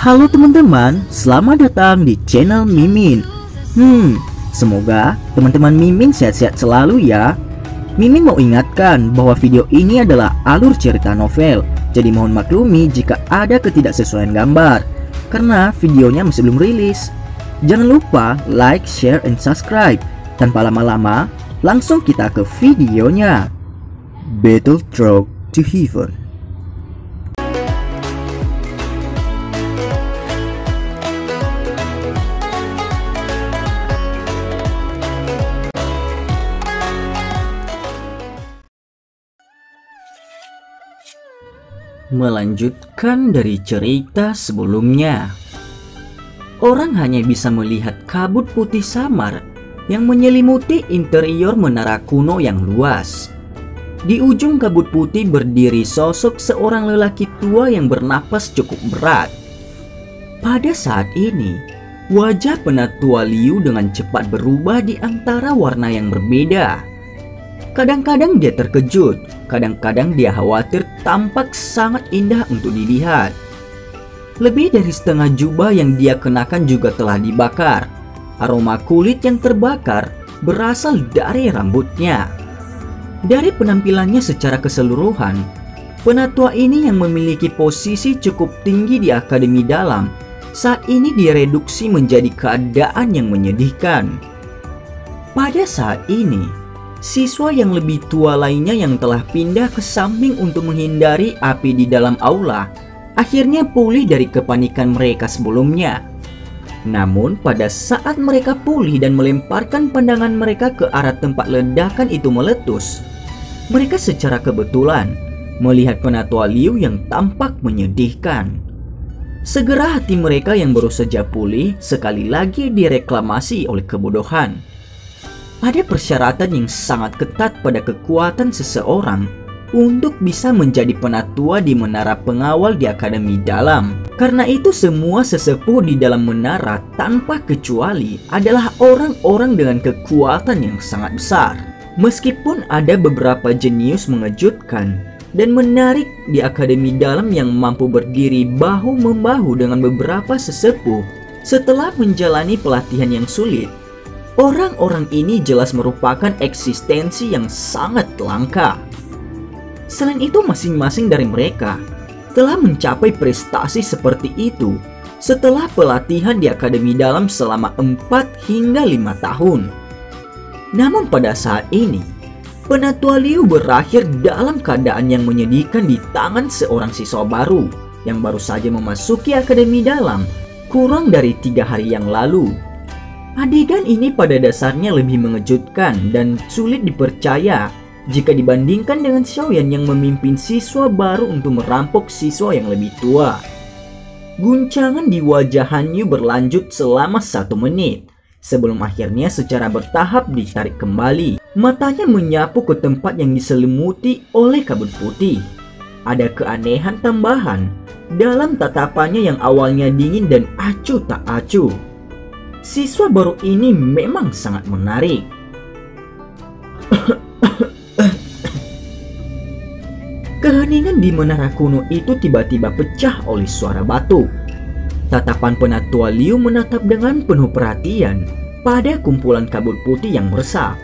Halo teman-teman, selamat datang di channel Mimin. Semoga teman-teman Mimin sehat-sehat selalu ya. Mimin mau ingatkan bahwa video ini adalah alur cerita novel, jadi mohon maklumi jika ada ketidaksesuaian gambar, karena videonya masih belum rilis. Jangan lupa like, share, and subscribe. Tanpa lama-lama, langsung kita ke videonya. Battle Road to Heaven. Melanjutkan dari cerita sebelumnya, orang hanya bisa melihat kabut putih samar yang menyelimuti interior menara kuno yang luas. Di ujung kabut putih berdiri sosok seorang lelaki tua yang bernapas cukup berat. Pada saat ini, wajah Penatua Liu dengan cepat berubah di antara warna yang berbeda. Kadang-kadang dia terkejut, kadang-kadang dia khawatir, tampak sangat indah untuk dilihat. Lebih dari setengah jubah yang dia kenakan juga telah dibakar. Aroma kulit yang terbakar berasal dari rambutnya. Dari penampilannya secara keseluruhan, penatua ini yang memiliki posisi cukup tinggi di Akademi Dalam, saat ini direduksi menjadi keadaan yang menyedihkan. Pada saat ini, siswa yang lebih tua lainnya yang telah pindah ke samping untuk menghindari api di dalam aula akhirnya pulih dari kepanikan mereka sebelumnya. Namun pada saat mereka pulih dan melemparkan pandangan mereka ke arah tempat ledakan itu meletus, mereka secara kebetulan melihat Penatua Liu yang tampak menyedihkan. Segera hati mereka yang baru saja pulih sekali lagi direklamasi oleh kebodohan. Ada persyaratan yang sangat ketat pada kekuatan seseorang untuk bisa menjadi penatua di menara pengawal di Akademi Dalam. Karena itu semua sesepuh di dalam menara tanpa kecuali adalah orang-orang dengan kekuatan yang sangat besar. Meskipun ada beberapa jenius mengejutkan dan menarik di Akademi Dalam yang mampu berdiri bahu-membahu dengan beberapa sesepuh setelah menjalani pelatihan yang sulit, orang-orang ini jelas merupakan eksistensi yang sangat langka. Selain itu, masing-masing dari mereka telah mencapai prestasi seperti itu setelah pelatihan di Akademi Dalam selama 4 hingga 5 tahun. Namun pada saat ini, Penatua Liu berakhir dalam keadaan yang menyedihkan di tangan seorang siswa baru yang baru saja memasuki Akademi Dalam kurang dari 3 hari yang lalu. Adegan ini pada dasarnya lebih mengejutkan dan sulit dipercaya jika dibandingkan dengan Xiaoyan yang memimpin siswa baru untuk merampok siswa yang lebih tua. Guncangan di wajah Han Yu berlanjut selama 1 menit sebelum akhirnya secara bertahap ditarik kembali. Matanya menyapu ke tempat yang diselimuti oleh kabut putih. Ada keanehan tambahan dalam tatapannya yang awalnya dingin dan acuh tak acuh. Siswa baru ini memang sangat menarik. Keheningan di menara kuno itu tiba-tiba pecah oleh suara batuk. Tatapan Penatua Liu menatap dengan penuh perhatian pada kumpulan kabut putih yang meresap.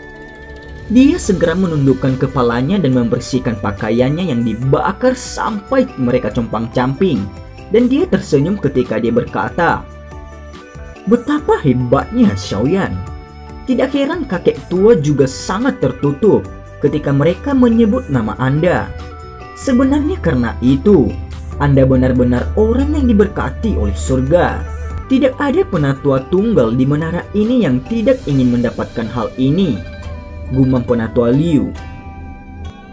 Dia segera menundukkan kepalanya dan membersihkan pakaiannya yang dibakar sampai mereka compang-camping. Dan dia tersenyum ketika dia berkata, "Betapa hebatnya Xiaoyan. Tidak heran kakek tua juga sangat tertutup ketika mereka menyebut nama Anda. Sebenarnya karena itu, Anda benar-benar orang yang diberkati oleh surga. Tidak ada penatua tunggal di menara ini yang tidak ingin mendapatkan hal ini," gumam Penatua Liu.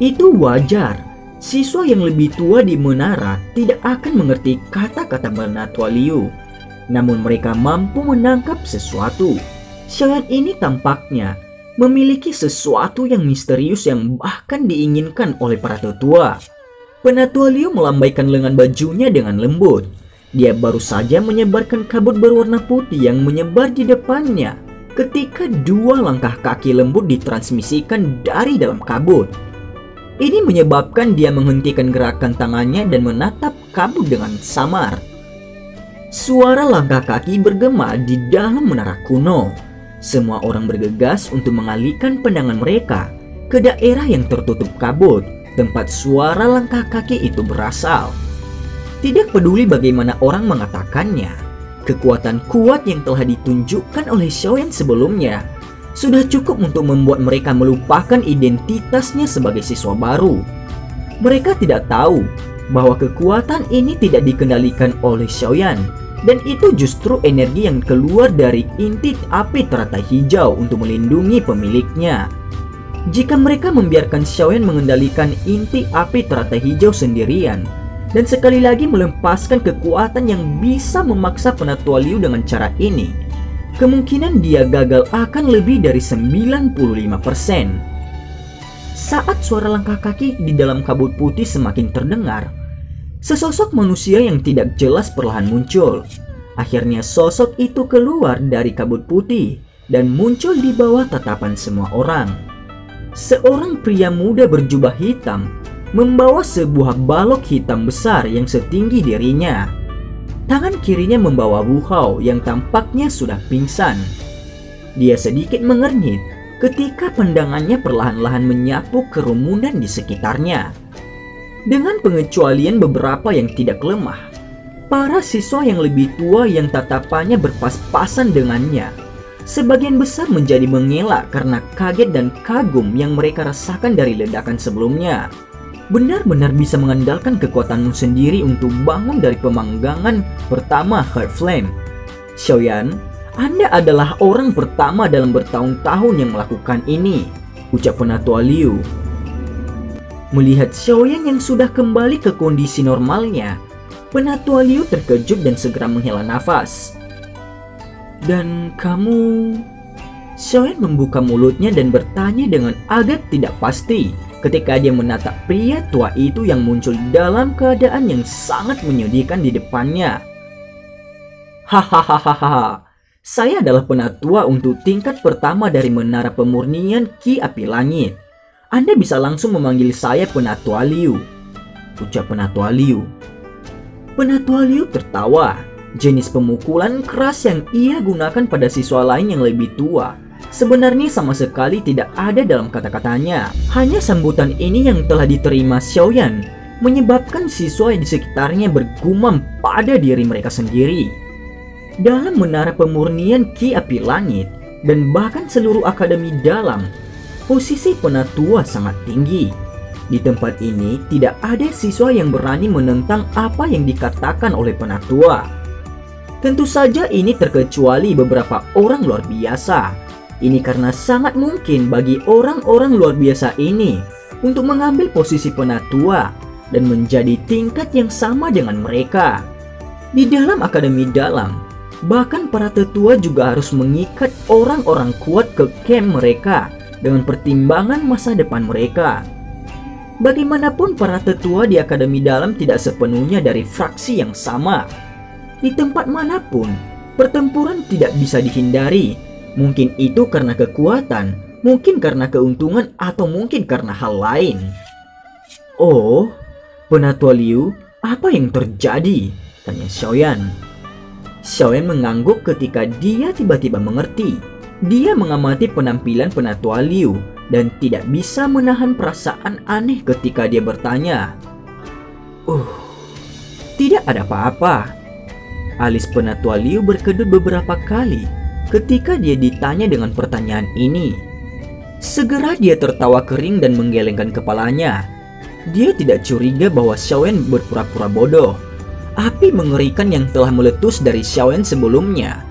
Itu wajar. Siswa yang lebih tua di menara tidak akan mengerti kata-kata Penatua Liu. Namun mereka mampu menangkap sesuatu. Xiaoyan ini tampaknya memiliki sesuatu yang misterius yang bahkan diinginkan oleh para tetua. Penatua Liu melambaikan lengan bajunya dengan lembut. Dia baru saja menyebarkan kabut berwarna putih yang menyebar di depannya ketika 2 langkah kaki lembut ditransmisikan dari dalam kabut. Ini menyebabkan dia menghentikan gerakan tangannya dan menatap kabut dengan samar. Suara langkah kaki bergema di dalam menara kuno. Semua orang bergegas untuk mengalihkan pandangan mereka ke daerah yang tertutup kabut, tempat suara langkah kaki itu berasal. Tidak peduli bagaimana orang mengatakannya, kekuatan kuat yang telah ditunjukkan oleh Xiaoyan sebelumnya sudah cukup untuk membuat mereka melupakan identitasnya sebagai siswa baru. Mereka tidak tahu bahwa kekuatan ini tidak dikendalikan oleh Xiaoyan, dan itu justru energi yang keluar dari inti api teratai hijau untuk melindungi pemiliknya. Jika mereka membiarkan Xiaoyan mengendalikan inti api teratai hijau sendirian, dan sekali lagi melepaskan kekuatan yang bisa memaksa Penatua Liu dengan cara ini, kemungkinan dia gagal akan lebih dari 95%. Saat suara langkah kaki di dalam kabut putih semakin terdengar, sesosok manusia yang tidak jelas perlahan muncul. Akhirnya sosok itu keluar dari kabut putih dan muncul di bawah tatapan semua orang. Seorang pria muda berjubah hitam membawa sebuah balok hitam besar yang setinggi dirinya. Tangan kirinya membawa Wu Hao yang tampaknya sudah pingsan. Dia sedikit mengernyit ketika pandangannya perlahan-lahan menyapu kerumunan di sekitarnya. Dengan pengecualian beberapa yang tidak lemah, para siswa yang lebih tua yang tatapannya berpas-pasan dengannya, sebagian besar menjadi mengelak karena kaget dan kagum yang mereka rasakan dari ledakan sebelumnya. Benar-benar bisa mengandalkan kekuatanmu sendiri untuk bangun dari pemanggangan pertama Heart Flame. Xiaoyan, Anda adalah orang pertama dalam bertahun-tahun yang melakukan ini, ucap Penatua Liu. Melihat Xiaoyan yang sudah kembali ke kondisi normalnya, Penatua Liu terkejut dan segera menghela nafas. Dan kamu... Xiaoyan membuka mulutnya dan bertanya dengan agak tidak pasti ketika dia menatap pria tua itu yang muncul dalam keadaan yang sangat menyedihkan di depannya. Hahaha, saya adalah penatua untuk tingkat pertama dari Menara Pemurnian Ki Api Langit. Anda bisa langsung memanggil saya Penatua Liu, ucap Penatua Liu. Penatua Liu tertawa. Jenis pemukulan keras yang ia gunakan pada siswa lain yang lebih tua sebenarnya sama sekali tidak ada dalam kata-katanya. Hanya sambutan ini yang telah diterima Xiaoyan menyebabkan siswa di sekitarnya bergumam pada diri mereka sendiri. Dalam Menara Pemurnian Ki Api Langit dan bahkan seluruh akademi dalam, posisi penatua sangat tinggi. Di tempat ini tidak ada siswa yang berani menentang apa yang dikatakan oleh penatua. Tentu saja ini terkecuali beberapa orang luar biasa. Ini karena sangat mungkin bagi orang-orang luar biasa ini untuk mengambil posisi penatua dan menjadi tingkat yang sama dengan mereka. Di dalam akademi dalam, bahkan para tetua juga harus mengikat orang-orang kuat ke camp mereka dengan pertimbangan masa depan mereka. Bagaimanapun para tetua di akademi dalam tidak sepenuhnya dari fraksi yang sama. Di tempat manapun, pertempuran tidak bisa dihindari. Mungkin itu karena kekuatan, mungkin karena keuntungan, atau mungkin karena hal lain. Oh, Penatua Liu, apa yang terjadi? Tanya Xiaoyan. Xiaoyan mengangguk ketika dia tiba-tiba mengerti. Dia mengamati penampilan Penatua Liu dan tidak bisa menahan perasaan aneh ketika dia bertanya. Tidak ada apa-apa. Alis Penatua Liu berkedut beberapa kali ketika dia ditanya dengan pertanyaan ini. Segera dia tertawa kering dan menggelengkan kepalanya. Dia tidak curiga bahwa Xiaoyan berpura-pura bodoh. Api mengerikan yang telah meletus dari Xiaoyan sebelumnya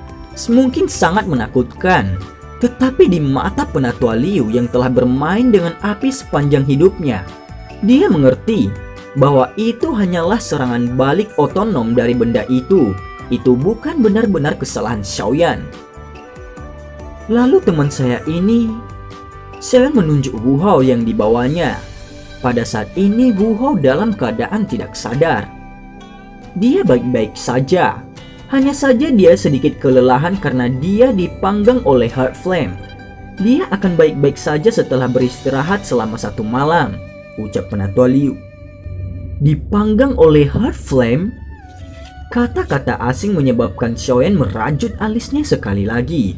mungkin sangat menakutkan. Tetapi di mata Penatua Liu yang telah bermain dengan api sepanjang hidupnya, dia mengerti bahwa itu hanyalah serangan balik otonom dari benda itu. Itu bukan benar-benar kesalahan Xiaoyan. Lalu teman saya ini, Xiaoyan menunjuk Wu Hao yang dibawanya. Pada saat ini Wu Hao dalam keadaan tidak sadar. Dia baik-baik saja. Hanya saja dia sedikit kelelahan karena dia dipanggang oleh Heart Flame. Dia akan baik-baik saja setelah beristirahat selama 1 malam, ucap Penatua Liu. Dipanggang oleh Heart Flame? Kata-kata asing menyebabkan Xiaoyan merajut alisnya sekali lagi.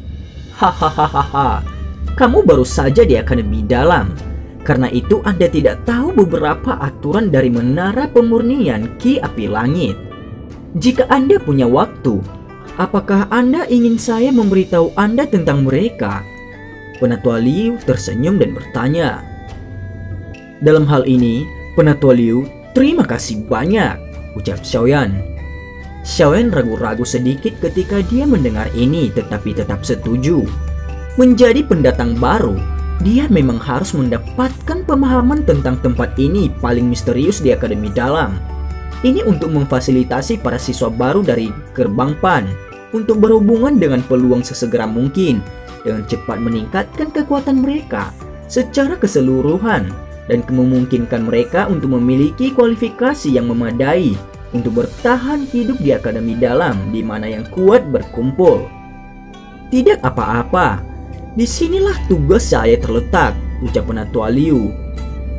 Hahaha, kamu baru saja di Akademi Dalam. Karena itu Anda tidak tahu beberapa aturan dari menara pemurnian Ki Api Langit. Jika Anda punya waktu, apakah Anda ingin saya memberitahu Anda tentang mereka? Penatua Liu tersenyum dan bertanya. Dalam hal ini, Penatua Liu, terima kasih banyak, ucap Xiaoyan. Xiaoyan ragu-ragu sedikit ketika dia mendengar ini, tetapi tetap setuju. Menjadi pendatang baru, dia memang harus mendapatkan pemahaman tentang tempat ini paling misterius di Akademi Dalam. Ini untuk memfasilitasi para siswa baru dari Gerbang Pan untuk berhubungan dengan peluang sesegera mungkin dengan cepat meningkatkan kekuatan mereka secara keseluruhan dan memungkinkan mereka untuk memiliki kualifikasi yang memadai untuk bertahan hidup di Akademi Dalam di mana yang kuat berkumpul. Tidak apa-apa, disinilah tugas saya terletak, ucap Penatua Liu.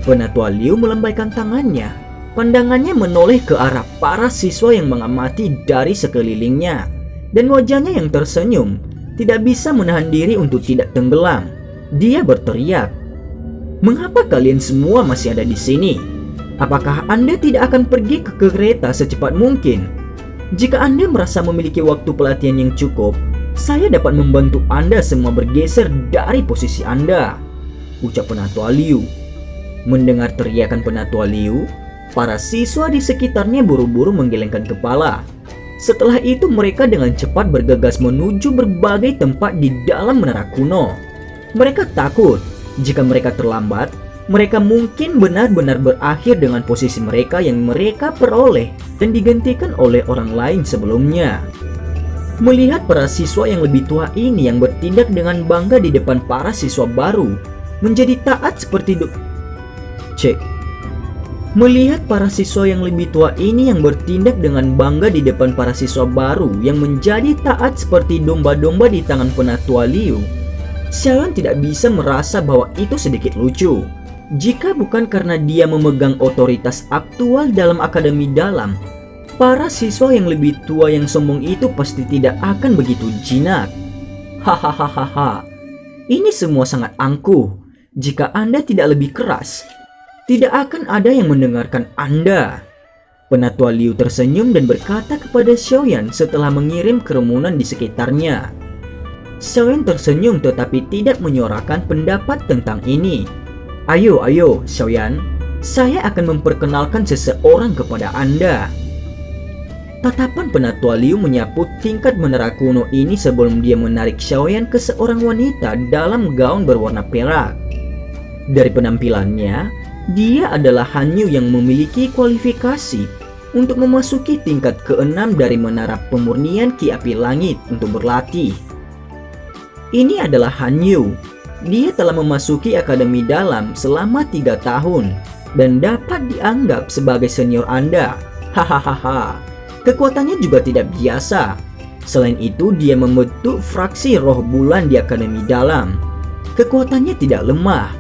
Penatua Liu melambaikan tangannya, pandangannya menoleh ke arah para siswa yang mengamati dari sekelilingnya, dan wajahnya yang tersenyum tidak bisa menahan diri untuk tidak tenggelam. Dia berteriak, "Mengapa kalian semua masih ada di sini? Apakah Anda tidak akan pergi ke kereta secepat mungkin? Jika Anda merasa memiliki waktu pelatihan yang cukup, saya dapat membantu Anda semua bergeser dari posisi Anda," ucap Penatua Liu. Mendengar teriakan Penatua Liu, para siswa di sekitarnya buru-buru menggelengkan kepala. Setelah itu mereka dengan cepat bergegas menuju berbagai tempat di dalam menara kuno. Mereka takut jika mereka terlambat, mereka mungkin benar-benar berakhir dengan posisi mereka yang mereka peroleh dan digantikan oleh orang lain sebelumnya. Melihat para siswa yang lebih tua ini yang bertindak dengan bangga di depan para siswa baru, menjadi taat seperti Melihat para siswa yang lebih tua ini yang bertindak dengan bangga di depan para siswa baru yang menjadi taat seperti domba-domba di tangan Penatua Liu, Xiaoyan tidak bisa merasa bahwa itu sedikit lucu. Jika bukan karena dia memegang otoritas aktual dalam Akademi Dalam, para siswa yang lebih tua yang sombong itu pasti tidak akan begitu jinak. Hahaha, ini semua sangat angkuh. Jika Anda tidak lebih keras, tidak akan ada yang mendengarkan Anda. Penatua Liu tersenyum dan berkata kepada Xiaoyan setelah mengirim kerumunan di sekitarnya. Xiaoyan tersenyum tetapi tidak menyuarakan pendapat tentang ini. Ayo, Xiaoyan, saya akan memperkenalkan seseorang kepada Anda. Tatapan Penatua Liu menyapu tingkat menara kuno ini sebelum dia menarik Xiaoyan ke seorang wanita dalam gaun berwarna perak. Dari penampilannya, dia adalah Han Yu yang memiliki kualifikasi untuk memasuki tingkat ke-6 dari menara pemurnian Ki Api Langit untuk berlatih. Ini adalah Han Yu. Dia telah memasuki Akademi Dalam selama 3 tahun dan dapat dianggap sebagai senior Anda. Hahaha, kekuatannya juga tidak biasa. Selain itu, dia membentuk fraksi roh bulan di Akademi Dalam. Kekuatannya tidak lemah.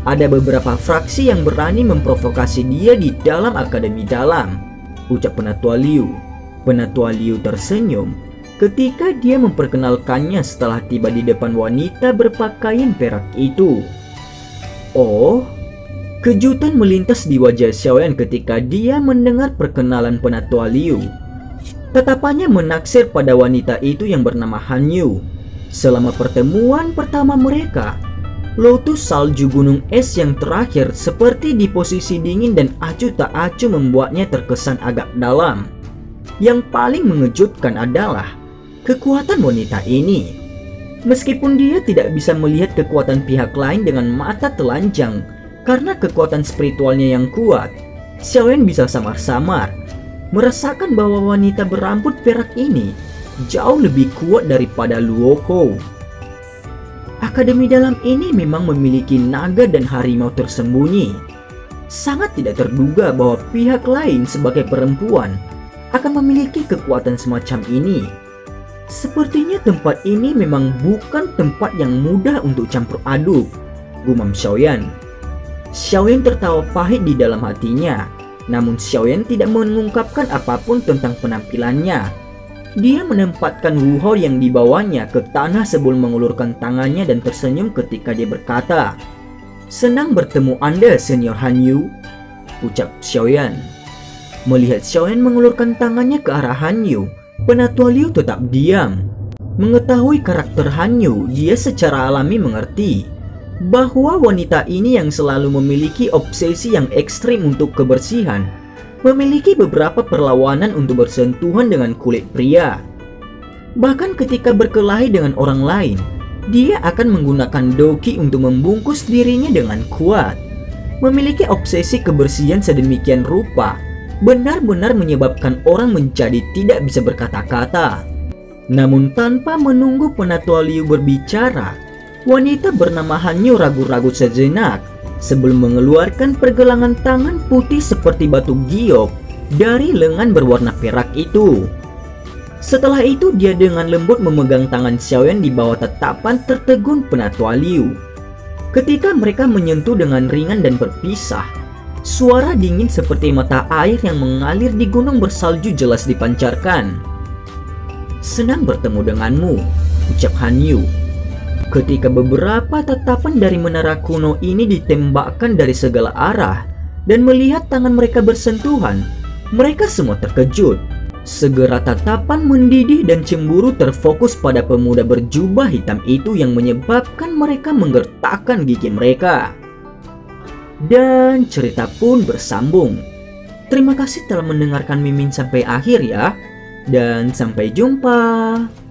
Ada beberapa fraksi yang berani memprovokasi dia di dalam Akademi Dalam, ucap Penatua Liu. Penatua Liu tersenyum ketika dia memperkenalkannya setelah tiba di depan wanita berpakaian perak itu. Oh, kejutan melintas di wajah Xiaoyan ketika dia mendengar perkenalan Penatua Liu. Tatapannya menaksir pada wanita itu yang bernama Han Yu. Selama pertemuan pertama mereka, lotus salju gunung es yang terakhir seperti di posisi dingin dan acuh tak acuh membuatnya terkesan agak dalam. Yang paling mengejutkan adalah kekuatan wanita ini. Meskipun dia tidak bisa melihat kekuatan pihak lain dengan mata telanjang karena kekuatan spiritualnya yang kuat, Xiaoyan bisa samar-samar merasakan bahwa wanita berambut perak ini jauh lebih kuat daripada Luo Hou. Akademi Dalam ini memang memiliki naga dan harimau tersembunyi. Sangat tidak terduga bahwa pihak lain sebagai perempuan akan memiliki kekuatan semacam ini. Sepertinya tempat ini memang bukan tempat yang mudah untuk campur aduk, gumam Xiaoyan. Xiaoyan tertawa pahit di dalam hatinya. Namun Xiaoyan tidak mengungkapkan apapun tentang penampilannya. Dia menempatkan Wu Hao yang dibawanya ke tanah sebelum mengulurkan tangannya dan tersenyum ketika dia berkata, "Senang bertemu Anda, Senior Han Yu," ucap Xiaoyan. Melihat Xiaoyan mengulurkan tangannya ke arah Han Yu, Penatua Liu tetap diam. Mengetahui karakter Han Yu, dia secara alami mengerti bahwa wanita ini yang selalu memiliki obsesi yang ekstrim untuk kebersihan, memiliki beberapa perlawanan untuk bersentuhan dengan kulit pria. Bahkan ketika berkelahi dengan orang lain, dia akan menggunakan doki untuk membungkus dirinya dengan kuat. Memiliki obsesi kebersihan sedemikian rupa benar-benar menyebabkan orang menjadi tidak bisa berkata-kata. Namun tanpa menunggu Penatua Liu berbicara, wanita bernama Han Yu ragu-ragu sejenak sebelum mengeluarkan pergelangan tangan putih seperti batu giok dari lengan berwarna perak itu. Setelah itu dia dengan lembut memegang tangan Xiaoyan di bawah tatapan tertegun Penatua Liu. Ketika mereka menyentuh dengan ringan dan berpisah, suara dingin seperti mata air yang mengalir di gunung bersalju jelas dipancarkan. "Senang bertemu denganmu," ucap Han Yu. Ketika beberapa tatapan dari menara kuno ini ditembakkan dari segala arah dan melihat tangan mereka bersentuhan, mereka semua terkejut. Segera tatapan mendidih dan cemburu terfokus pada pemuda berjubah hitam itu yang menyebabkan mereka menggertakkan gigi mereka. Dan cerita pun bersambung. Terima kasih telah mendengarkan Mimin sampai akhir ya. Dan sampai jumpa.